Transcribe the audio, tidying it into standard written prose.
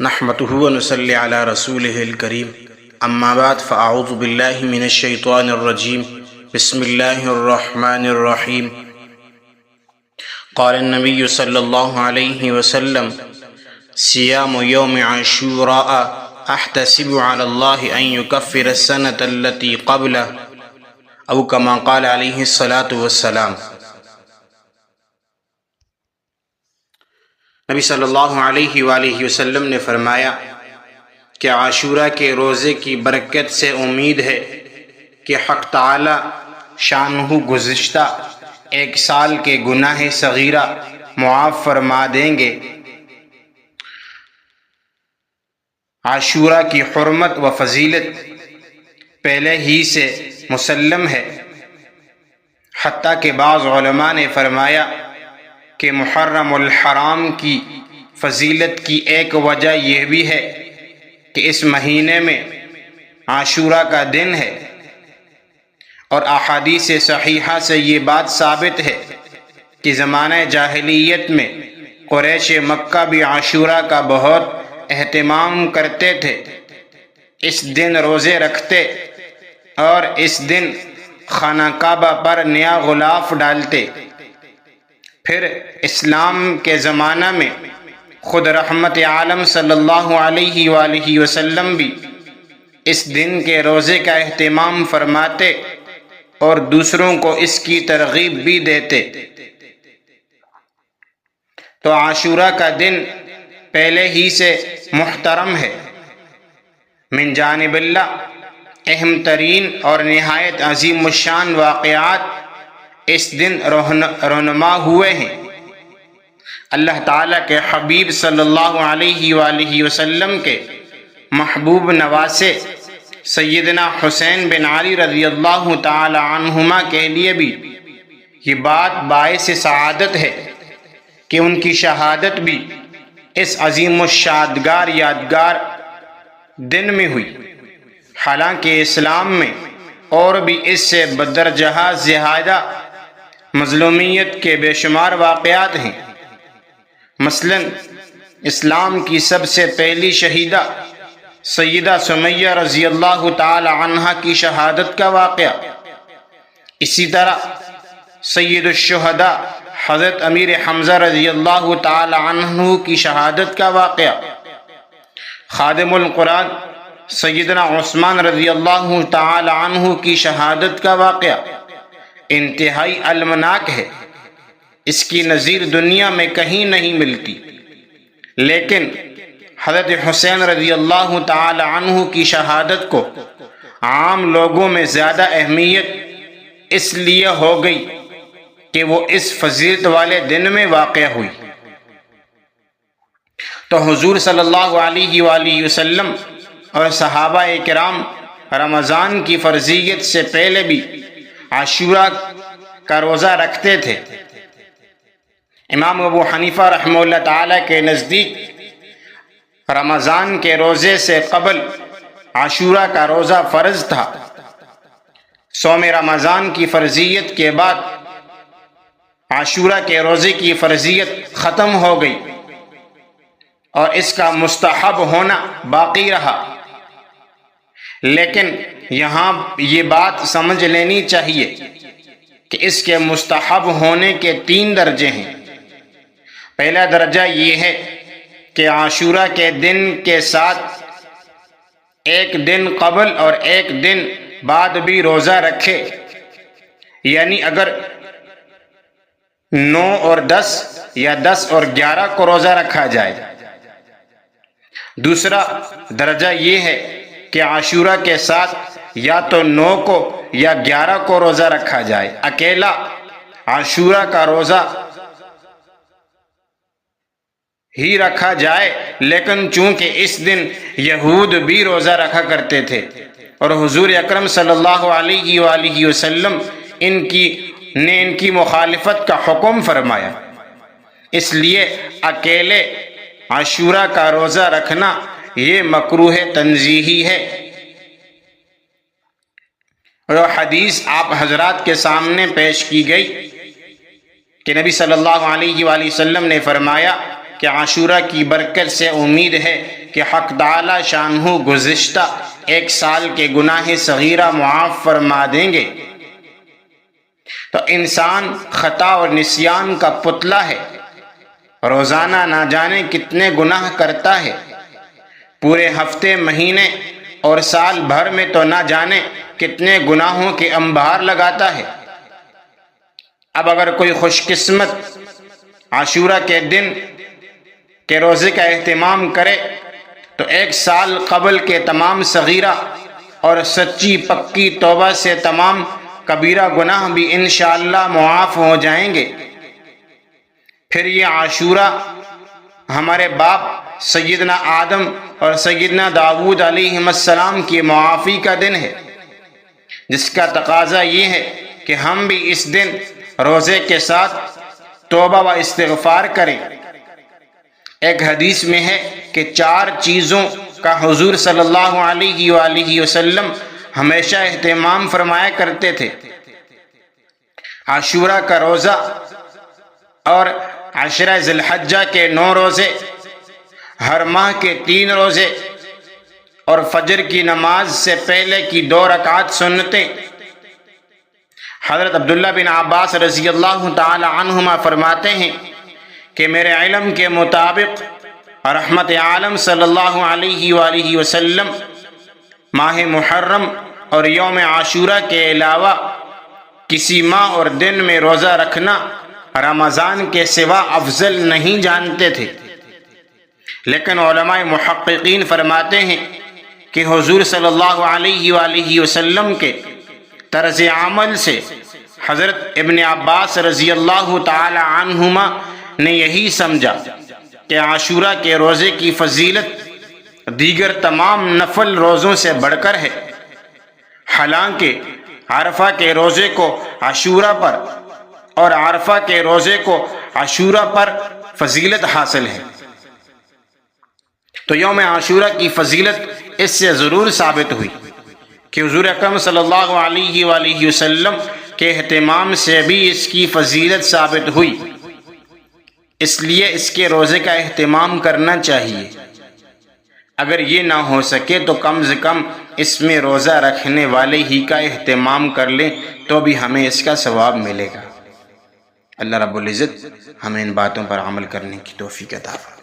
نحمده ونصلي على رسوله الكريم اما بعد فاعوذ بالله من الشيطان الرجيم بسم الله الرحمن الرحيم قال النبي صلى الله عليه وسلم صيام يوم عاشوراء احتسب على الله ان يكفر السنة التي قبله او كما قال عليه الصلاة والسلام۔ نبی صلی اللہ علیہ وآلہ وسلم نے فرمایا کہ عاشورہ کے روزے کی برکت سے امید ہے کہ حق تعالی شانہ گزشتہ ایک سال کے گناہ صغیرہ معاف فرما دیں گے۔ عاشورہ کی حرمت و فضیلت پہلے ہی سے مسلم ہے، حتیٰ کہ بعض علماء نے فرمایا کہ محرم الحرام کی فضیلت کی ایک وجہ یہ بھی ہے کہ اس مہینے میں عاشورہ کا دن ہے، اور احادیث صحیحہ سے یہ بات ثابت ہے کہ زمانہ جاہلیت میں قریش مکہ بھی عاشورہ کا بہت اہتمام کرتے تھے، اس دن روزے رکھتے اور اس دن خانہ کعبہ پر نیا غلاف ڈالتے۔ پھر اسلام کے زمانہ میں خود رحمت عالم صلی اللہ علیہ وآلہ وسلم بھی اس دن کے روزے کا اہتمام فرماتے اور دوسروں کو اس کی ترغیب بھی دیتے۔ تو عاشورہ کا دن پہلے ہی سے محترم ہے۔ من جانب اللہ اہم ترین اور نہایت عظیم الشان واقعات اس دن رونما ہوئے ہیں۔ اللہ تعالیٰ کے حبیب صلی اللہ علیہ وآلہ وسلم کے محبوب نواسے سیدنا حسین بن علی رضی اللہ تعالی عنہما کے لیے بھی یہ بات باعث سعادت ہے کہ ان کی شہادت بھی اس عظیم الشادگار یادگار دن میں ہوئی، حالانکہ اسلام میں اور بھی اس سے بدرجہ زیادہ مظلومیت کے بے شمار واقعات ہیں۔ مثلا اسلام کی سب سے پہلی شہیدہ سیدہ سمیہ رضی اللہ تعالی عنہا کی شہادت کا واقعہ، اسی طرح سید الشہداء حضرت امیر حمزہ رضی اللہ تعالی عنہ کی شہادت کا واقعہ، خادم القرآن سیدنا عثمان رضی اللہ تعالی عنہ کی شہادت کا واقعہ انتہائی المناک ہے، اس کی نظیر دنیا میں کہیں نہیں ملتی۔ لیکن حضرت حسین رضی اللہ تعالی عنہ کی شہادت کو عام لوگوں میں زیادہ اہمیت اس لیے ہو گئی کہ وہ اس فضیلت والے دن میں واقع ہوئی۔ تو حضور صلی اللہ علیہ وآلہ وسلم اور صحابہ کرام رمضان کی فرضیت سے پہلے بھی عاشورہ کا روزہ رکھتے تھے۔ امام ابو حنیفہ رحمہ اللہ تعالی کے نزدیک رمضان کے روزے سے قبل عاشورہ کا روزہ فرض تھا۔ صوم رمضان کی فرضیت کے بعد عاشورہ کے روزے کی فرضیت ختم ہو گئی اور اس کا مستحب ہونا باقی رہا۔ لیکن یہاں یہ بات سمجھ لینی چاہیے کہ اس کے مستحب ہونے کے 3 درجے ہیں۔ پہلا درجہ یہ ہے کہ عاشورہ کے دن کے ساتھ ایک دن قبل اور ایک دن بعد بھی روزہ رکھے، یعنی اگر 9 اور 10 یا 10 اور 11 کو روزہ رکھا جائے۔ دوسرا درجہ یہ ہے کہ عاشورہ کے ساتھ یا تو 9 کو یا 11 کو روزہ رکھا جائے۔ اکیلا عاشورہ کا روزہ ہی رکھا جائے، لیکن چونکہ اس دن یہود بھی روزہ رکھا کرتے تھے اور حضور اکرم صلی اللہ علیہ وآلہ وسلم ان کی مخالفت کا حکم فرمایا، اس لیے اکیلے عاشورہ کا روزہ رکھنا یہ مکروہ تنزیہی ہے۔ اور حدیث آپ حضرات کے سامنے پیش کی گئی کہ نبی صلی اللہ علیہ وآلہ وسلم نے فرمایا کہ عاشورہ کی برکت سے امید ہے کہ حق تعالی شانہ گزشتہ 1 سال کے گناہ صغیرہ معاف فرما دیں گے، تو انسان خطا اور نسیان کا پتلا ہے، روزانہ نہ جانے کتنے گناہ کرتا ہے، پورے ہفتے، مہینے اور سال بھر میں تو نہ جانے کتنے گناہوں کے انبار لگاتا ہے۔ اب اگر کوئی خوش قسمت عاشورہ کے دن کے روزے کا اہتمام کرے تو 1 سال قبل کے تمام صغیرہ اور سچی پکی توبہ سے تمام کبیرہ گناہ بھی انشاءاللہ معاف ہو جائیں گے۔ پھر یہ عاشورہ ہمارے باپ سیدنا آدم اور سیدنا داؤد علیہ السلام کی معافی کا دن ہے، جس کا تقاضا یہ ہے کہ ہم بھی اس دن روزے کے ساتھ توبہ و استغفار کریں۔ ایک حدیث میں ہے کہ 4 چیزوں کا حضور صلی اللہ علیہ وآلہ وسلم ہمیشہ اہتمام فرمایا کرتے تھے: عاشورہ کا روزہ اور عشرہ ذی الحجہ کے 9 روزے، ہر ماہ کے 3 روزے، اور فجر کی نماز سے پہلے کی 2 رکعت سنتیں۔ حضرت عبداللہ بن عباس رضی اللہ تعالی عنہما فرماتے ہیں کہ میرے علم کے مطابق رحمت عالم صلی اللہ علیہ وآلہ وسلم ماہ محرم اور یوم عاشورہ کے علاوہ کسی ماہ اور دن میں روزہ رکھنا رمضان کے سوا افضل نہیں جانتے تھے، لیکن علماء محققین فرماتے ہیں کہ حضور صلی اللہ علیہ وآلہ وسلم کے طرز عمل سے حضرت ابن عباس رضی اللہ تعالی عنہما نے یہی سمجھا کہ عاشورہ کے روزے کی فضیلت دیگر تمام نفل روزوں سے بڑھ کر ہے، حالانکہ عرفہ کے روزے کو عاشورہ پر اور عرفہ کے روزے کو عاشورہ پر فضیلت حاصل ہے، تو یوم عاشورہ کی فضیلت اس سے ضرور ثابت ہوئی کہ حضور اکرم صلی اللہ علیہ وآلہ وسلم کے اہتمام سے بھی اس کی فضیلت ثابت ہوئی، اس لیے اس کے روزے کا اہتمام کرنا چاہیے۔ اگر یہ نہ ہو سکے تو کم از کم اس میں روزہ رکھنے والے ہی کا اہتمام کر لیں تو بھی ہمیں اس کا ثواب ملے گا۔ اللہ رب العزت ہمیں ان باتوں پر عمل کرنے کی توفیق عطا فرمائے۔